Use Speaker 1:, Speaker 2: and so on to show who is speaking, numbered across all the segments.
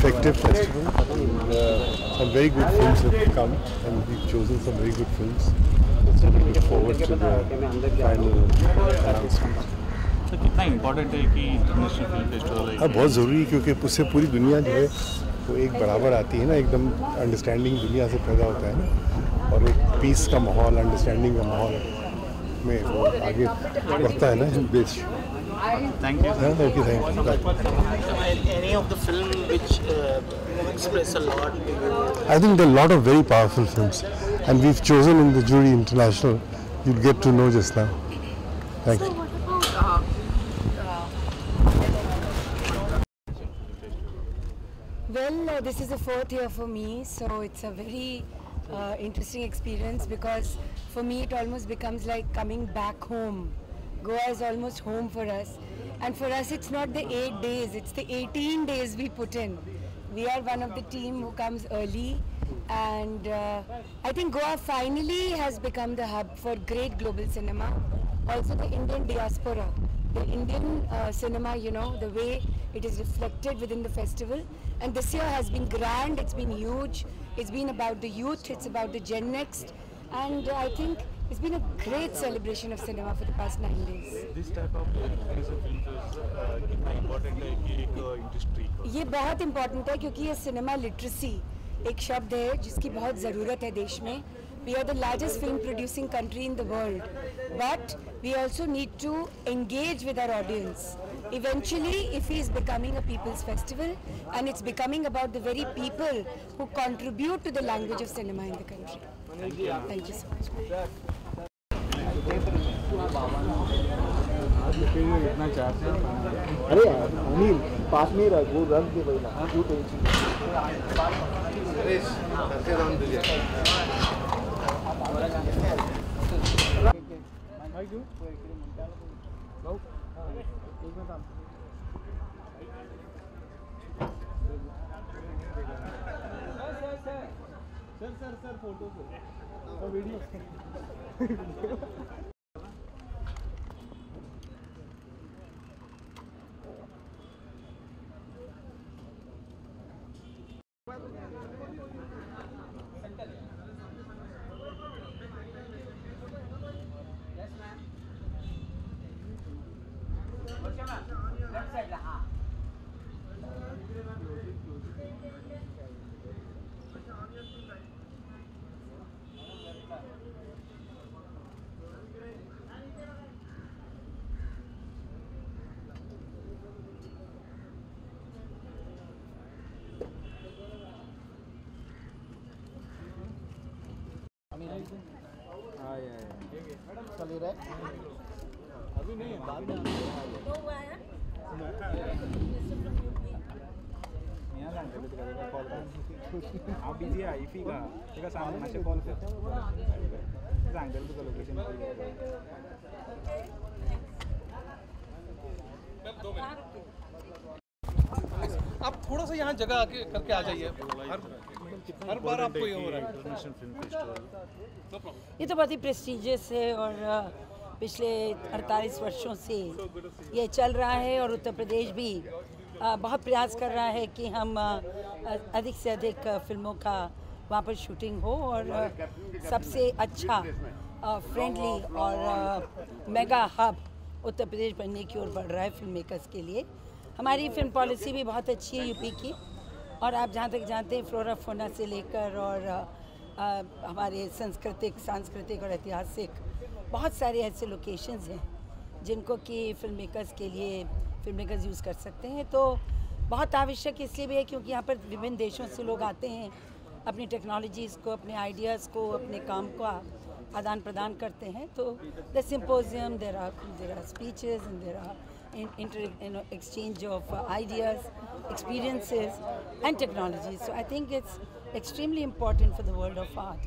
Speaker 1: effective festival. Some very good films have come, and we've chosen some very good films. So we look forward to the final announcement.
Speaker 2: तो कितना important है कि international film festival है?
Speaker 1: हाँ, बहुत ज़रूरी है, क्योंकि उससे पूरी दुनिया जो है वो एक बराबर आती है ना, एकदम अंडरस्टैंडिंग दुनिया से पैदा होता है ना, और एक पीस का माहौल, अंडरस्टैंडिंग का माहौल में वो आगे बढ़ता है ना देश।
Speaker 2: Thank you.
Speaker 1: Okay, thank you.
Speaker 3: Any of the film which express a lot to you?
Speaker 1: I think there are a lot of very powerful films, and we've chosen in the jury international. You'll get to know just now. Thank you.
Speaker 4: Well, this is the 4th year for me, so it's a very interesting experience, because for me it almost becomes like coming back home. Goa is almost home for us, and for us it's not the 8 days, it's the 18 days we put in. We are one of the team who comes early, and I think Goa finally has become the hub for great global cinema. Also the Indian diaspora, the Indian cinema, you know, the way it is reflected within the festival. And this year has been grand, it's been huge, it's been about the youth, it's about the Gen Next, and I think it's been a great celebration of cinema for the past 9 days.
Speaker 2: This type of film कितना important है कि एक industry को?
Speaker 4: ये बहुत important है, क्योंकि ये सिनेमा लिटरेसी एक शब्द है जिसकी बहुत ज़रूरत है देश में. We are the largest film producing country in the world, but we also need to engage with our audience. Eventually, if it is becoming a people's festival, and it's becoming about the very people who contribute to the language of cinema in the country. Thank you so much.
Speaker 3: अरे अनिल पास में रख, वो रख दे भाई ना, क्यों tension? Sir photo और video चल रहा है अभी नहीं, बाद में
Speaker 2: आप बिझी आहे इफी का ते का सांग मासे कॉल कर सांगेल तुझं लोकेशन.
Speaker 5: आप थोड़ा सा यहाँ जगह आके करके आ जाइए. हर बार आपको ये हो रहा है.
Speaker 2: इंटरनेशनल फिल्म फेस्टिवल
Speaker 6: ये तो बहुत ही प्रेस्टीजियस है, और पिछले 48 वर्षों से ये चल रहा है, और उत्तर प्रदेश भी बहुत प्रयास कर रहा है कि हम अधिक से अधिक फिल्मों का वहाँ पर शूटिंग हो, और सबसे अच्छा फ्रेंडली और मेगा हब उत्तर प्रदेश बनने की ओर बढ़ रहा है फिल्म मेकर्स के लिए. हमारी फिल्म पॉलिसी भी बहुत अच्छी है यूपी की, और आप जहाँ तक जानते हैं फ्लोरा फोना से लेकर और हमारे सांस्कृतिक और ऐतिहासिक बहुत सारे ऐसे लोकेशंस हैं जिनको कि फिल्म मेकर्स के लिए फिल्म मेकर्स यूज़ कर सकते हैं. तो बहुत आवश्यक इसलिए भी है क्योंकि यहाँ पर विभिन्न देशों से लोग आते हैं, अपनी टेक्नोलॉजीज़ को, अपने आइडियाज़ को, अपने काम को आदान प्रदान करते हैं. तो the symposium, there are speeches and there are exchange of ideas, experiences and technologies. So I think it's extremely important for the world of art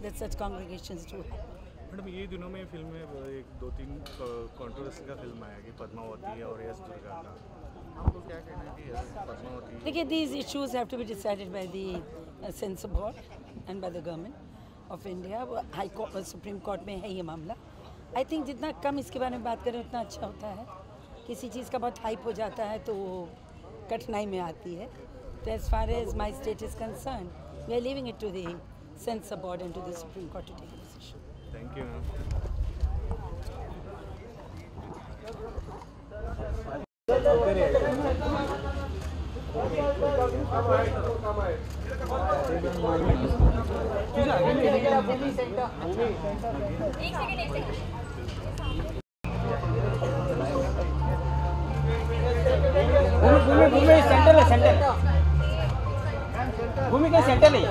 Speaker 6: that such congregations do happen.
Speaker 2: Madam ये दिनों में film में एक 2-3 controversy का film आया कि पद्मावती और यश दुर्गा का, आपको क्या कहना है कि पद्मावती?
Speaker 6: देखिए, these issues have to be decided by the censor board and by the government of India. High Court, Supreme Court में है ये मामला. I think जितना कम इसके बारे में बात करें उतना अच्छा होता है. किसी चीज़ का बहुत हाइप हो जाता है तो कठिनाई में आती है. as far as my state is concerned, we are leaving it to the censor board and to the Supreme Court to take a decision.
Speaker 2: Thank you, ma'am.
Speaker 3: Bhumi centre है सेंटर भूमि का सेंटर नहीं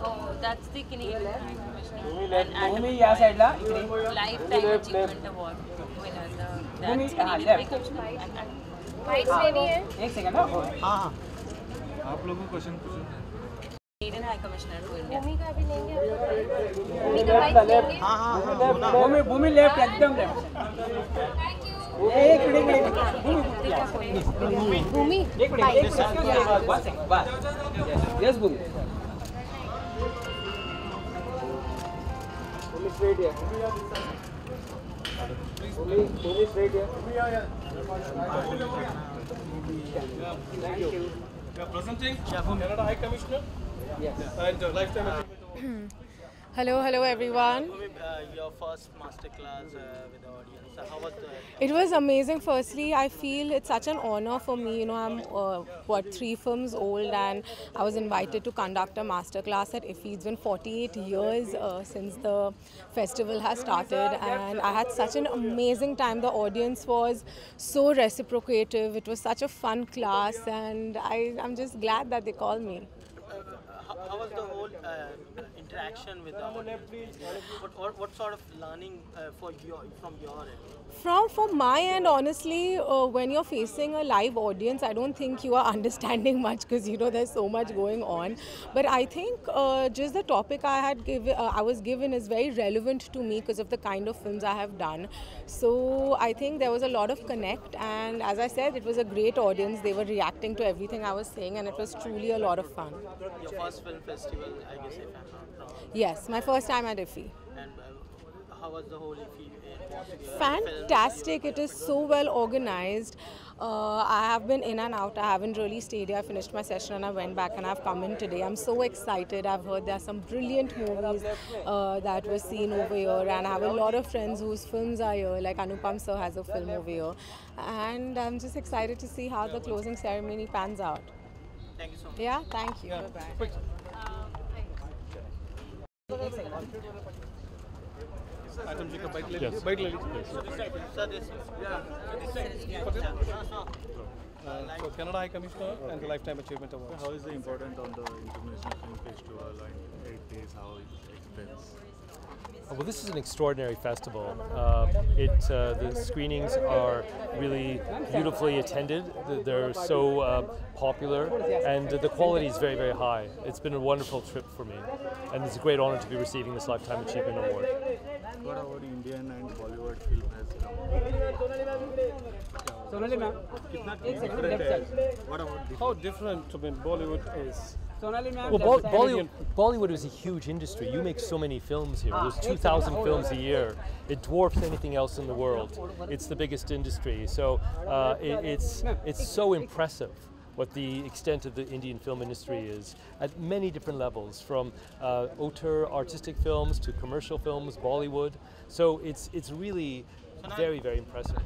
Speaker 7: Oh, that's the Canadian High
Speaker 3: भूमि या साइडला
Speaker 7: Lifetime Achievement Award winner. That's Canadian High Commissioner.
Speaker 3: एक second हाँ
Speaker 2: आप लोगों को क्वेश्चन पूछो.
Speaker 7: Canadian High Commissioner to India.
Speaker 3: Bhumi Bhumi left एकदम लेफ्ट एक मिनट भूमि एक मिनट बस yes Bhumi straight here. Please straight here. Thank you.
Speaker 5: Yeah, presenting Canada High Commissioner.
Speaker 3: Yes.
Speaker 5: And lifetime achievement.
Speaker 8: Hello everyone.
Speaker 9: Your first masterclass with the audience. How was the?
Speaker 8: It was amazing. Firstly, I feel it's such an honor for me. You know, I'm 3 films old, and I was invited to conduct a masterclass at IFFI. It's been 48 years since the festival has started, and I had such an amazing time. The audience was so reciprocative. It was such a fun class, and I'm just glad that they called me.
Speaker 9: How was the whole interaction with the audience? What sort of learning from your end?
Speaker 8: From my end, honestly, when you're facing a live audience, I don't think you are understanding much because you know there's so much going on. But I think just the topic I was given is very relevant to me because of the kind of films I have done. So I think there was a lot of connect, and as I said, it was a great audience. They were reacting to everything I was saying, and it was truly a lot of fun.
Speaker 9: Your first film festival, I guess, if I'm not wrong.
Speaker 8: Yes, my first time at IFFI.
Speaker 9: And how was the whole IFFI?
Speaker 8: Fantastic. It is so well organized. I have been in and out. I haven't really stayed here. I finished my session and I went back and I've come in today. I'm so excited. I've heard there are some brilliant movies that were seen over here, and I have a lot of friends whose films are here, like Anupam sir has a film over here, and I'm just excited to see how the closing ceremony pans out.
Speaker 9: Thank you so much.
Speaker 8: Yeah, thank you. Bye-bye.
Speaker 5: Item जी का bite ले लीजिए. Bite ले लीजिए.
Speaker 9: Sir, this.
Speaker 5: So Canada High Commissioner and the Lifetime Achievement Award.
Speaker 2: How is the important on the International Film Festival and 8 days? How it been?
Speaker 10: Well, this is an extraordinary festival. The screenings are really beautifully attended. They're so popular, and the quality is very, very high. It's been a wonderful trip for me, and it's a great honor to be receiving this Lifetime Achievement Award.
Speaker 2: What about Indian and Bollywood film has come?
Speaker 3: Sonali ma'am, एक second left side.
Speaker 2: What about
Speaker 5: How different Bollywood is?
Speaker 3: Sonali ma'am.
Speaker 10: Well, Bollywood is a huge industry. You make so many films here. There's 2,000 films a year. It dwarfs anything else in the world. It's the biggest industry. So it's so impressive what the extent of the Indian film industry is at many different levels, from auteur artistic films to commercial films, Bollywood. So it's really very, very impressive.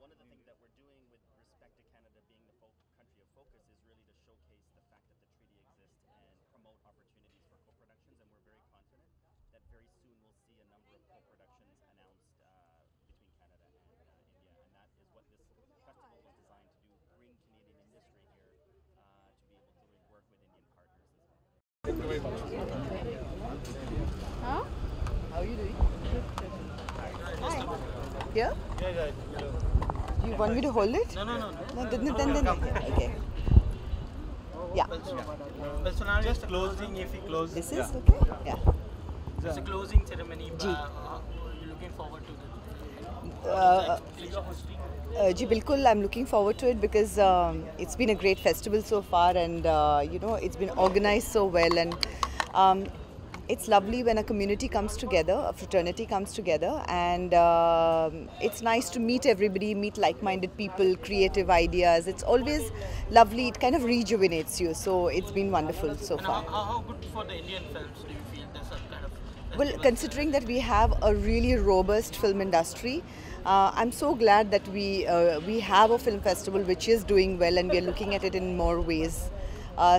Speaker 9: One of the things that we're doing with respect to Canada being the country of focus
Speaker 11: very soon we'll see a number of co-productions announced between Canada and India, and that is what this festival was designed to do, bring Canadian industry here to be able to work with Indian partners as well.
Speaker 12: Huh? How are you doing? Hi. Here?
Speaker 9: Yeah.
Speaker 12: Do you want me to hold it?
Speaker 9: No.
Speaker 12: Then okay. Yeah.
Speaker 9: Personally, just closing. If you close.
Speaker 12: This is okay. Yeah.
Speaker 9: It's a closing ceremony. You're looking forward to it.
Speaker 12: Ji bilkul, I'm looking forward to it because it's been a great festival so far, and it's been organized so well, and it's lovely when a community comes together, a fraternity comes together, and it's nice to meet everybody, meet like-minded people, creative ideas. It's always lovely. It kind of rejuvenates you. So it's been wonderful so far.
Speaker 9: How good for the Indian films do you feel this kind of?
Speaker 12: Well, considering that we have a really robust film industry, I'm so glad that we have a film festival which is doing well, and we are looking at it in more ways.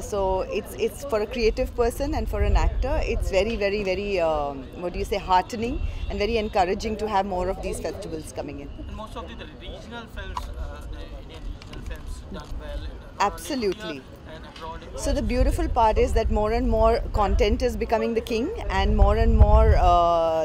Speaker 12: So it's for a creative person and for an actor, it's very, very, very heartening and very encouraging to have more of these festivals coming in.
Speaker 9: And most of the regional films, the Indian regional films done well.
Speaker 12: Absolutely.
Speaker 9: And abroad.
Speaker 12: So the beautiful part is that more and more content is becoming the king, and more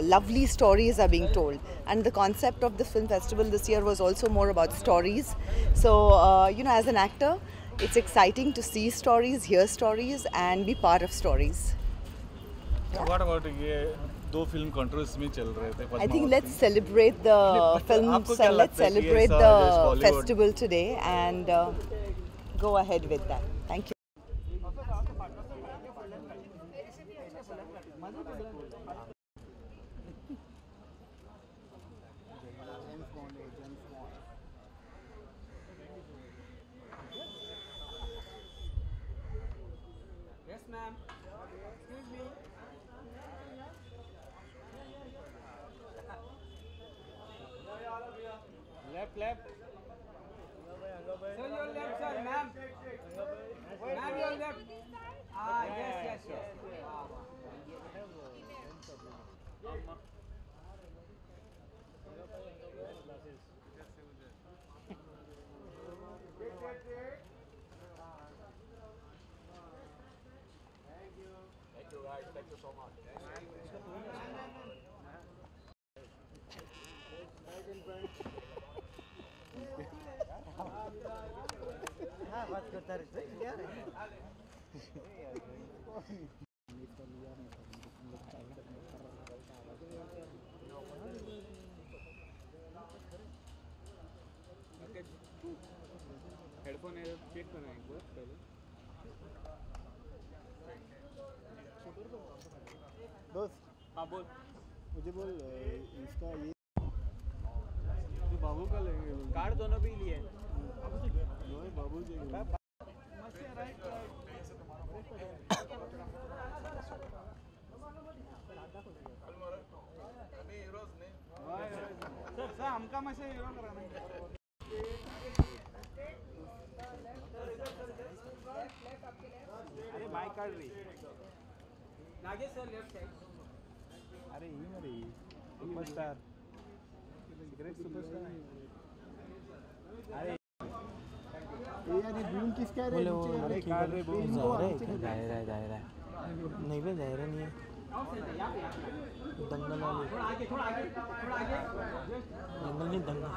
Speaker 12: lovely stories are being told. And the concept of the film festival this year was also more about stories. So as an actor, it's exciting to see stories, hear stories, and be part of stories.
Speaker 2: What about ये दो film controversy में चल रहे थे?
Speaker 12: I think let's celebrate the films and let's celebrate the festival today and go ahead with that. Thank you.
Speaker 3: Yes, ma'am. Excuse me. Left. Sir, your left, sir, ma'am. Ma'am, your left. Yes. Thank you so much. Headphone check करना एक बार पहले
Speaker 13: दोस्त।
Speaker 3: हाँ बोल।
Speaker 13: मुझे बोल इसका ये
Speaker 3: बाबू का लेंगे कार्ड दोनों भी लिए
Speaker 13: बाबू जी
Speaker 3: सर हमका मसे हीरो कराना अरे बाइक काट रही नागेश सर लेफ्ट साइड
Speaker 13: अरे ये मेरे सुपरस्टार ग्रेट सुपरस्टार अरे यार ये बूम किसका है रे अरे काट रे बूम दायरा नहीं बे दायरा नहीं है दंगल वाली
Speaker 3: थोड़ा आगे
Speaker 13: दंगल नहीं दंगल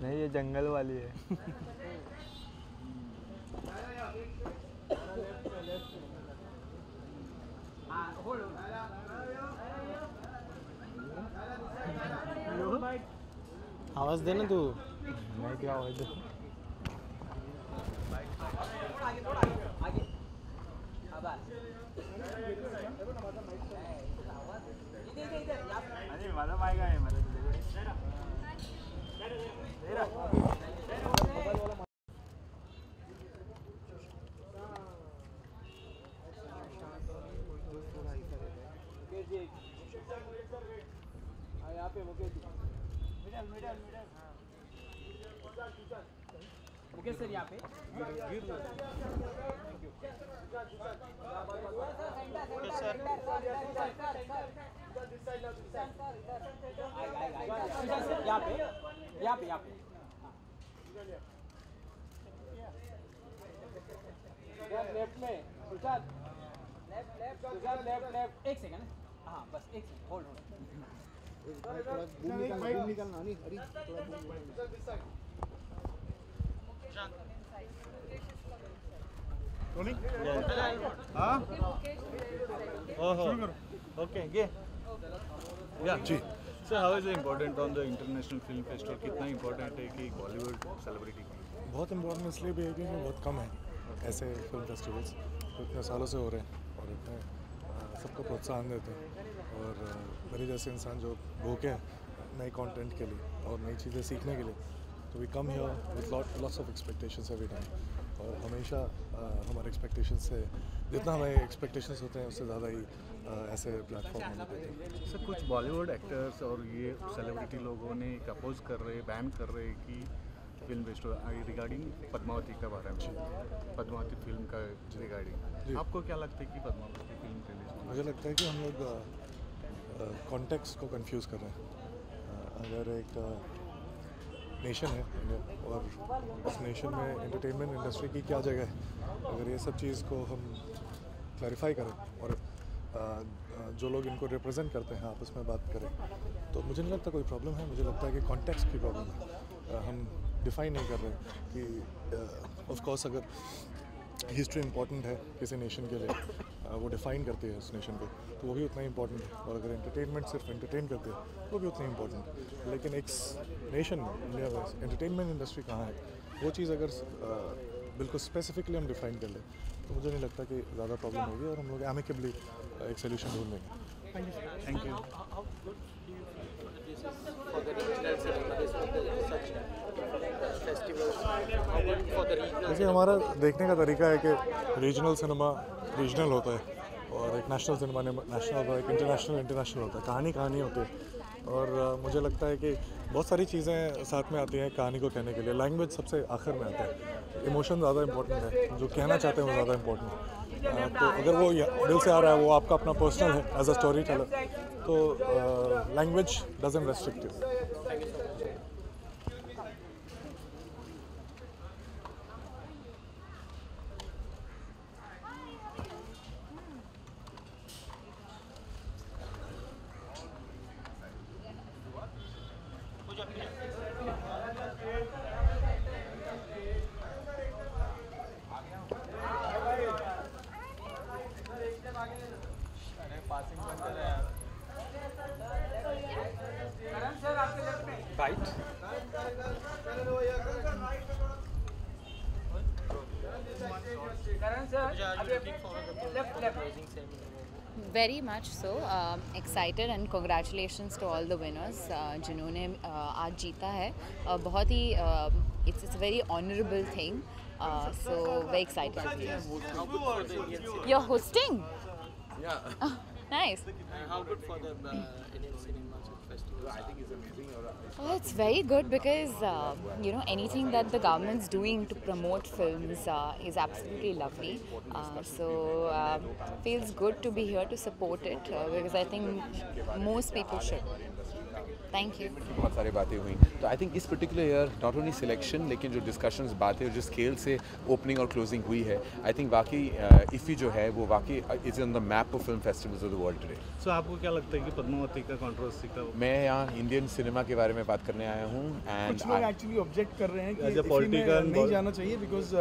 Speaker 13: नहीं ये जंगल वाली है आवाज दे ना तू मैं क्या आवाज दूं अरे माझा माइक आहे मला यहाँ पे मिडल
Speaker 3: ओके सर यहाँ पे यहाँ पे लेफ्ट में सुशांत लेफ्ट एक सेकंड हाँ बस एक सेकंड होल्ड
Speaker 13: बूम निकालना नहीं हरी थोड़ा
Speaker 2: हाँ ओके ये या जी sir how is important on the international film festival कितना इम्पोर्टेंट है कि बॉलीवुड सेलिब्रिटी
Speaker 1: बहुत इम्पोर्टेंट इसलिए भी है कि बहुत कम है ऐसे फिल्म फेस्टिवल्स तो इतने सालों से हो रहे हैं और इतने सबको प्रोत्साहन देते हैं और मेरे जैसे इंसान जो भूखे हैं नए कंटेंट के लिए और नई चीज़ें सीखने के लिए तो we come here with lots of expectations every time और हमेशा हमारे एक्सपेक्टेशंस से जितना हमारे एक्सपेक्टेशंस होते हैं उससे ज़्यादा ही ऐसे प्लेटफॉर्म होने देते हैं
Speaker 2: सर कुछ बॉलीवुड एक्टर्स और ये सेलिब्रिटी लोगों ने अपोज कर रहे बैन कर रहे कि फिल्म फेस्टिवल रिगार्डिंग पद्मावती का बारे में पद्मावती फिल्म का रिगार्डिंग आपको क्या लगता है कि पद्मावती फिल्म रिलीज
Speaker 1: मुझे लगता है कि हम लोग कॉन्टेक्स्ट को कंफ्यूज कर रहे हैं अगर एक नेशन है और उस नेशन में एंटरटेनमेंट इंडस्ट्री की क्या जगह है अगर ये सब चीज़ को हम क्लैरिफाई करें और जो लोग इनको रिप्रेजेंट करते हैं आपस में बात करें तो मुझे नहीं लगता कोई प्रॉब्लम है मुझे लगता है कि कॉन्टेक्स्ट की प्रॉब्लम है हम डिफाइन नहीं कर रहे कि ऑफ कोर्स अगर हिस्ट्री इंपॉर्टेंट है किसी नेशन के लिए वो डिफाइन करती है उस नेशन को तो वो भी उतना ही इंपॉर्टेंट है और अगर एंटरटेनमेंट सिर्फ एंटरटेन करते हैं वो भी उतना ही इंपॉर्टेंट है लेकिन एक नेशन में इंडिया में एंटरटेनमेंट इंडस्ट्री कहाँ है वो चीज़ अगर बिल्कुल स्पेसिफिकली हम डिफाइन कर लें तो मुझे नहीं लगता कि ज़्यादा प्रॉब्लम होगी और हम लोग एमिकेबली एक सोल्यूशन ढूंढ लेंगे
Speaker 2: थैंक यू
Speaker 1: देखिए हमारा देखने का तरीका है कि रीजनल सिनेमा रीजनल होता है और एक नेशनल सिनेमा नेशनल होता है एक इंटरनेशनल होता है कहानी होती है और मुझे लगता है कि बहुत सारी चीज़ें साथ में आती हैं कहानी को कहने के लिए लैंग्वेज सबसे आखिर में आता है इमोशन ज़्यादा इंपॉर्टेंट है जो कहना चाहते हैं वो ज़्यादा इंपॉर्टेंट है तो अगर वो दिल से आ रहा है वो आपका अपना पर्सनल है एज अ स्टोरी टेलर तो language doesn't restrict you
Speaker 14: Very much so. Excited and congratulations to all the winners जिन्होंने आज जीता है बहुत ही it's a very honorable thing so very excited to be here. You're hosting?
Speaker 15: Yeah.
Speaker 14: Nice.
Speaker 9: How good for the Indian cinema festival?
Speaker 15: I think it's amazing.
Speaker 14: Well, it's very good because anything that the government's doing to promote films is absolutely lovely. So feels good to be here to support it because I think most people should. Thank you.
Speaker 15: बहुत सारी बातें हुई तो I think इस particular year not only selection लेकिन जो discussions बातें और जो स्केल से ओपनिंग और क्लोजिंग हुई है आई थिंक वाकई इफ़ी जो है वो वाकई is on the map of film festivals of the world today
Speaker 2: so आपको क्या लगता है कि पद्मावती का कंट्रोवर्सी का
Speaker 15: मैं यहाँ इंडियन सिनेमा के बारे में बात करने आया हूँ एंड
Speaker 13: कुछ लोग एक्चुअली ऑब्जेक्ट कर रहे हैं कि
Speaker 2: पॉलिटिकल
Speaker 13: नहीं जाना चाहिए बिकॉज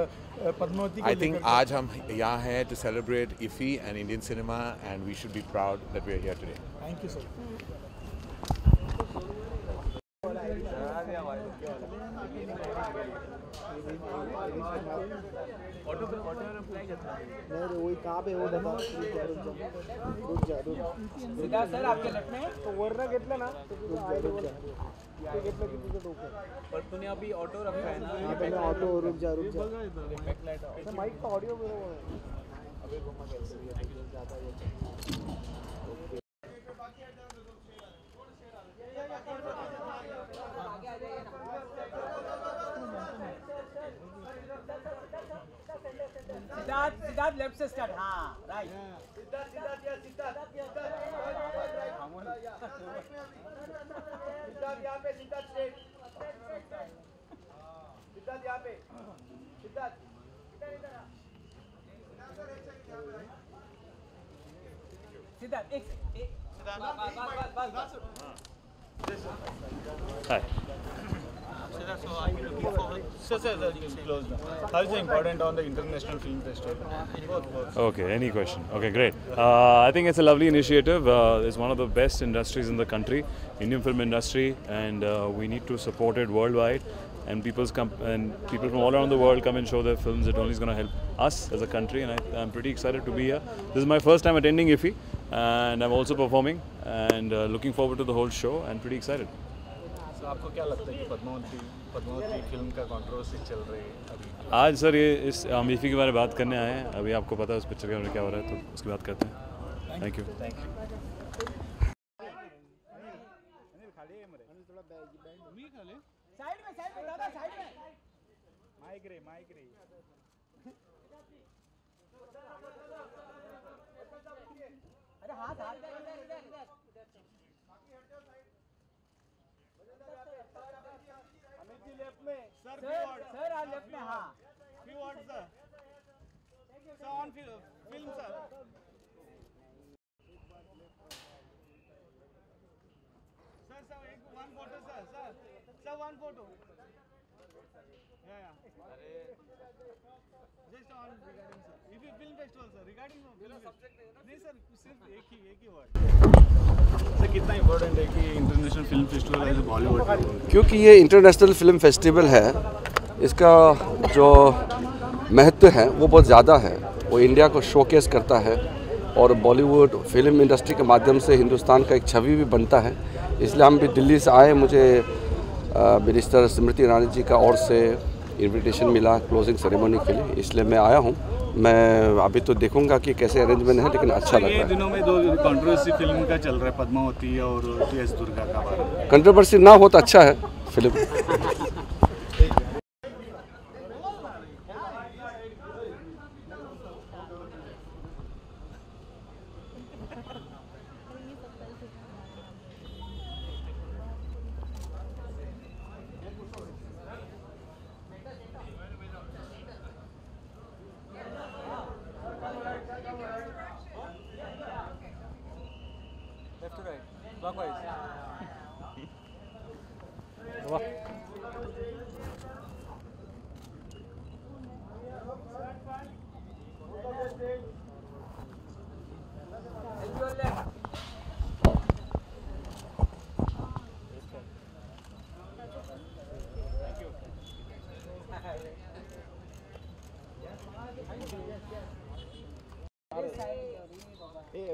Speaker 13: पद्मावती
Speaker 15: आई थिंक आज हम यहाँ हैं to celebrate IFFI and Indian cinema and we should be proud that we are here today
Speaker 13: thank you sir
Speaker 3: auto पे अप्लाई करना है
Speaker 13: नहीं वही कहाँ पे वो बता रुक जा
Speaker 3: सीधा सर आपके लेफ्ट में
Speaker 13: तो वरना घेतलं ना ते घेतलं की तुझं डोकं
Speaker 3: पर तूने अभी ऑटो रखा है ना
Speaker 13: हां पहले ऑटो रुक जा
Speaker 3: बैकलाइट
Speaker 13: माइक का ऑडियो मेरा वो है
Speaker 3: अभी घुमा के ज्यादा ये सिद्धार्थ लेफ्ट से स्टार्ट हाँ राइट सिद्धार्थ यहाँ पे सिद्धार्थ स्ट्रेट सिद्धार्थ यहाँ पे सिद्धार्थ सिद्धार्थ एक
Speaker 10: Hi.
Speaker 2: How is it important on the International Film Festival?
Speaker 16: Okay, any question? Okay, great. I think it's a lovely initiative. It's one of the best industries in the country, Indian film industry, and we need to support it worldwide. And people from all around the world come and show their films. It only is going to help us as a country, and I'm pretty excited to be here. This is my first time attending IFFI, and I'm also performing, and looking forward to the whole show, and pretty excited.
Speaker 2: So, आपको क्या लगता है कि Padmavati film का controversy चल रही है अभी?
Speaker 16: आज सर ये हम IFFI के बारे में बात करने आए हैं. अभी आपको पता है उस पिक्चर के बारे में क्या हो रहा है, तो उसकी बात करते हैं. Thank you.
Speaker 3: साइड में दादा साइड में माइक रे अरे हाथ अमित जी लेफ्ट में सर लेफ्ट में हाँ few word sir on film sir एक one photo sir one photo just on regarding sir if you film festival sir regarding film subject नहीं सर सिर्फ एक ही वर्ड
Speaker 2: सर कितना इम्पोर्टेंट है कि इंटरनेशनल फिल्म फेस्टिवल है बॉलीवुड?
Speaker 17: क्योंकि ये इंटरनेशनल फिल्म फेस्टिवल है, इसका जो महत्व है वो बहुत ज़्यादा है. वो इंडिया को शोकेस करता है और बॉलीवुड फिल्म इंडस्ट्री के माध्यम से हिंदुस्तान का एक छवि भी बनता है. इसलिए हम भी दिल्ली से आए. मुझे मिनिस्टर स्मृति ईरानी जी का ओर से इनविटेशन मिला क्लोजिंग सेरेमनी के लिए, इसलिए मैं आया हूँ. मैं अभी तो देखूंगा कि कैसे अरेंजमेंट है, लेकिन अच्छा लग रहा है.
Speaker 2: ये दिनों में 2 कंट्रोवर्सी फिल्म का चल रहा है, पद्मावती और टी.एस. दुर्गा का बारे में.
Speaker 17: कंट्रोवर्सी ना हो तो अच्छा है film.
Speaker 3: Left to right clockwise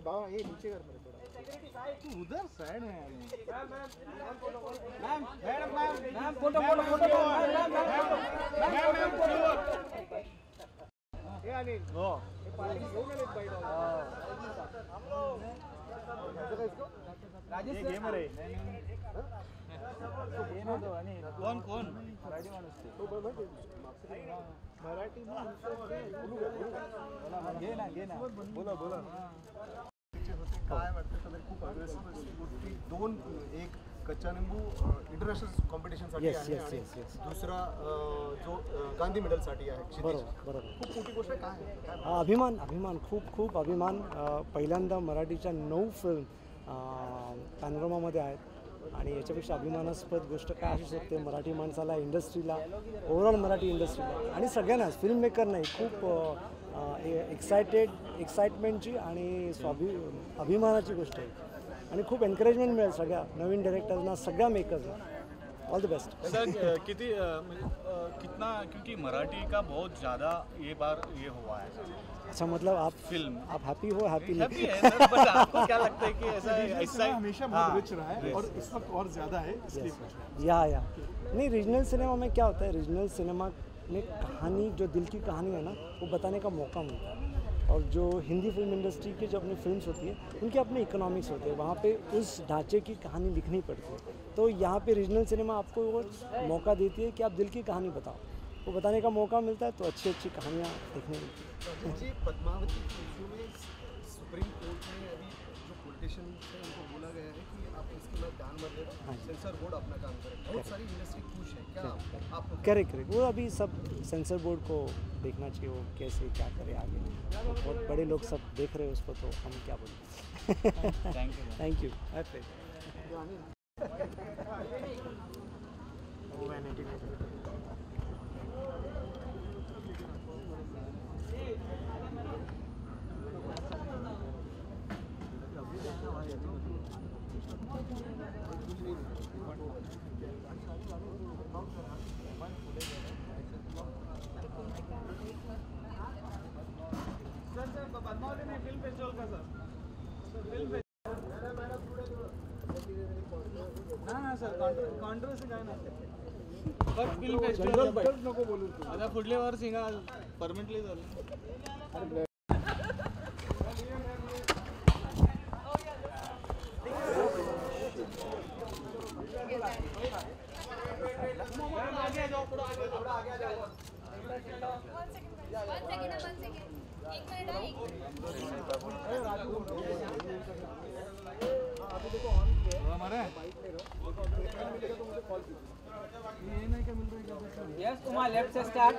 Speaker 3: बाबा ये नीचे कर मेरे थोड़ा तू उधर साइड में मैम फोटो ये अनिल वो राजेश ये गेमर है कौन मराठी घे ना बोला काय वाटतं तर खूप अग्रेसिव्ह असली गोष्टी 2 एक कच्चा निंबू इंटरनॅशनल कॉम्पिटिशनसाठी आहे आणि दुसरा जो गांधी मेडलसाठी आहे. बरोबर खूप मोठी गोष्ट काय
Speaker 18: अभिमान खूप अभिमान. पहिल्यांदा मराठीच्या 9 फिल्म पॅनोरामामध्ये आहेत आणि याच्यापेक्षा अभिमानास्पद गोष्ट काय असू शकते मराठी माणसाला, इंडस्ट्रीला, ओव्हरऑल मराठी इंडस्ट्रीला आणि सगळ्यांनाच, फिल्म मेकर नाही, खूप एक्साइटमेंटची आणि अभिमानाची गोष्ट आहे आणि खूप एनकरेजमेंट मिळेल सगळ्या नवीन डायरेक्टर्सना, सगळ्या मेकर्सना. All the best.
Speaker 2: सर कितना क्योंकि मराठी का बहुत ज़्यादा ये बार ये हुआ है.
Speaker 18: अच्छा, मतलब आप हैप्पी हो? हैप्पी
Speaker 2: है सर, बट आपको क्या लगता है कि ऐसा
Speaker 18: हमेशा बहुत रिच रहा है और इस वक्त और ज़्यादा है इसलिए या नहीं. रीजनल सिनेमा में क्या होता है, रीजनल सिनेमा में कहानी, जो दिल की कहानी है ना, वो बताने का मौका मिलता है. और जो हिंदी फिल्म इंडस्ट्री की जो अपनी फिल्म्स होती है उनके अपने इकोनॉमिक्स होते हैं, वहाँ पे उस ढांचे की कहानी लिखनी पड़ती है. तो यहाँ पे रीजनल सिनेमा आपको वो मौका देती है कि आप दिल की कहानी बताओ. वो बताने का मौका मिलता है तो अच्छी अच्छी कहानियाँ देखने मिलती हैं।
Speaker 3: जी पद्मावती इशू में सुप्रीम कोर्ट में अभी जो पॉलिटिशियन है उनको बोला गया है कि आप इसके बाद ध्यान मत देना, सेंसर बोर्ड अपना काम करे। बहुत सारी इंडस्ट्री खुश है, क्या आपको?
Speaker 18: करेक्ट वो अभी सब सेंसर बोर्ड को देखना चाहिए, वो कैसे क्या करे आगे। बहुत बड़े लोग सब देख रहे हैं उसको, तो हम क्या बोलें। Thank you.
Speaker 5: कॉन्ट्रोवर्सी काय नाही फक्त फिल्म फेस्टिवल नको बोलू आता फुडले वर्ष हिंगा परमनंटली झालं
Speaker 7: यस तुम्हारा लेफ्ट से स्टार्ट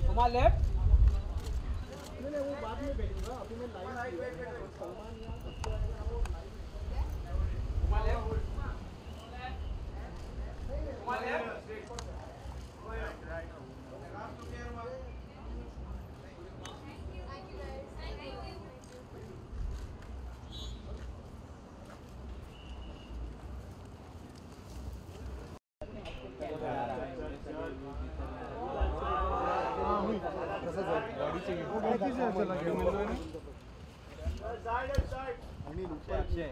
Speaker 7: तुम्हारा लेफ्ट
Speaker 3: वो बाद में भेजूंगा, अभी मैं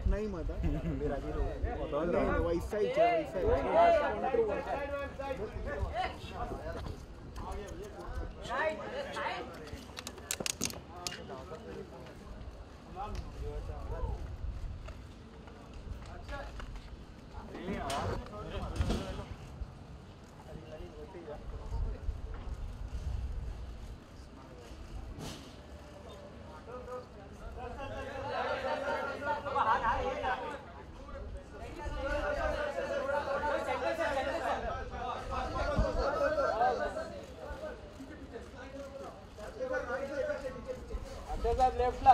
Speaker 3: नहीं मत वैसा ही
Speaker 7: लेफ्ट ला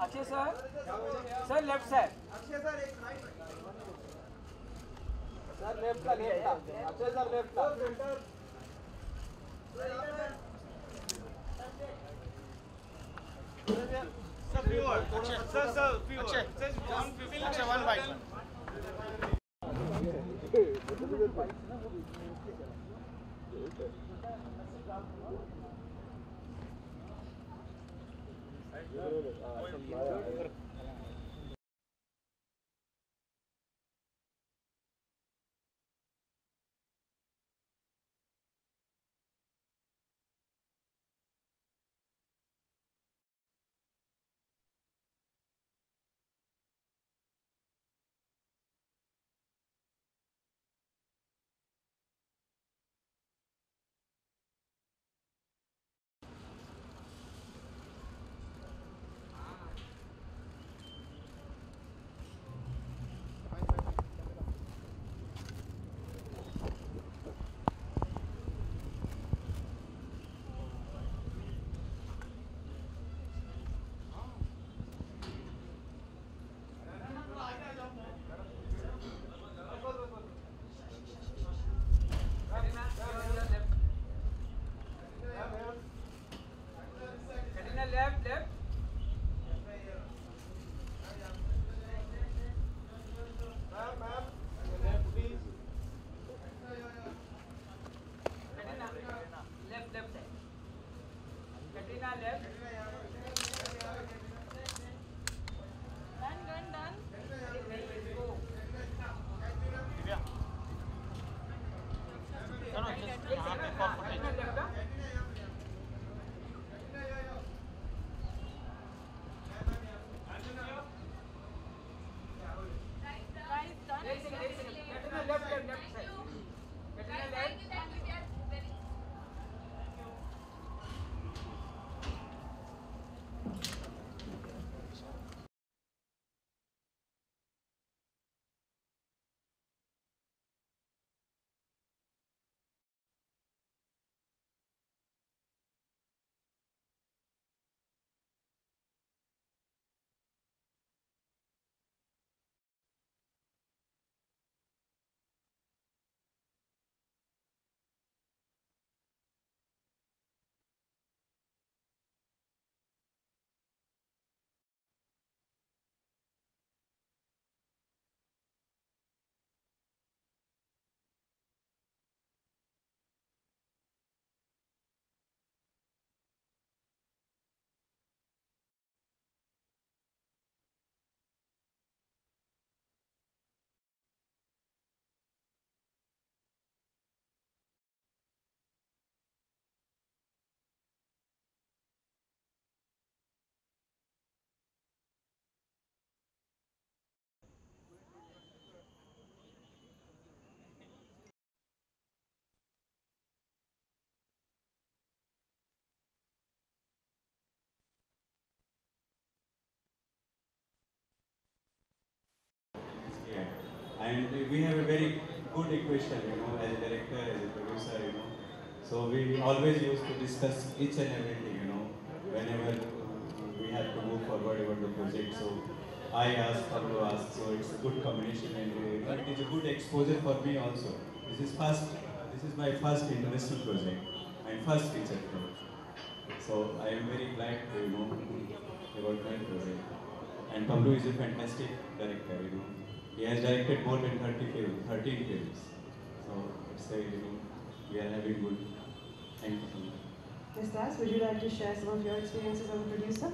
Speaker 7: Akshay sir left side sir left ला अक्षय सर लेफ्ट ला
Speaker 5: sir one bite
Speaker 19: And we have a very good equation, as a director, as a producer, So we always used to discuss each and everything, whenever we have to move forward about the project. So I asked, Pablo asked, so it's a good combination, and it is a good exposure for me also. This is my first international project and first feature film. So I am very glad to about my project. And Pablo is a fantastic director. He has directed more than 13 films. So it's a we are having good. Thank you so much.
Speaker 20: Ms. Das, would you like to share some of your experiences as a producer?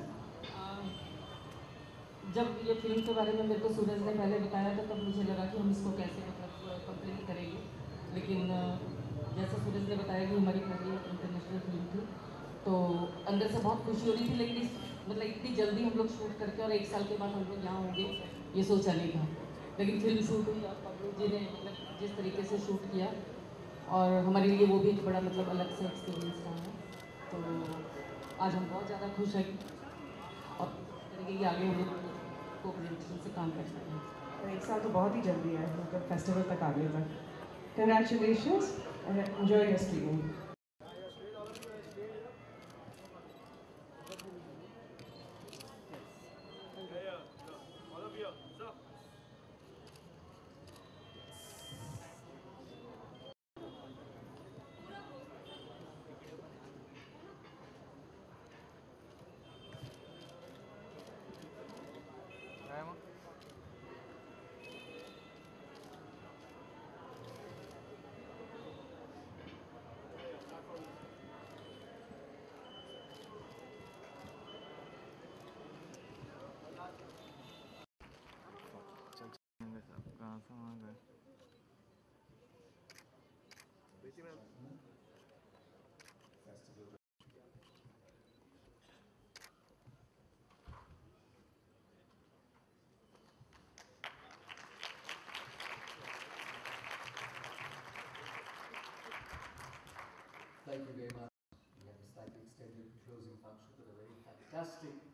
Speaker 21: जब ये film के बारे में मेरे को सूरज ने पहले बताया था तब मुझे लगा कि हम इसको कैसे मतलब कंप्लीट करेंगे, लेकिन जैसा सूरज ने बताया कि हमारी पहली इंटरनेशनल फिल्म थी तो अंदर से बहुत खुशी हो रही थी, लेकिन मतलब इतनी जल्दी हम लोग शूट करके और 1 साल के बाद हम लोग यहाँ होंगे ये सोचा नहीं था, लेकिन फिल्म शूट हुई और पब्लू जी ने मतलब जिस तरीके से शूट किया और हमारे लिए वो भी एक बड़ा मतलब अलग से एक्सपीरियंस रहा है। तो आज हम बहुत ज़्यादा खुश हैं और तरीके की आगे हम लोग कोऑपरेशन से काम कर सकते हैं।
Speaker 20: और 1 साल तो बहुत ही जल्दी है, मतलब फेस्टिवल तक आने तक। Congratulations and enjoy your screening.
Speaker 22: Thank you very much. We have a slightly extended closing function, but a very fantastic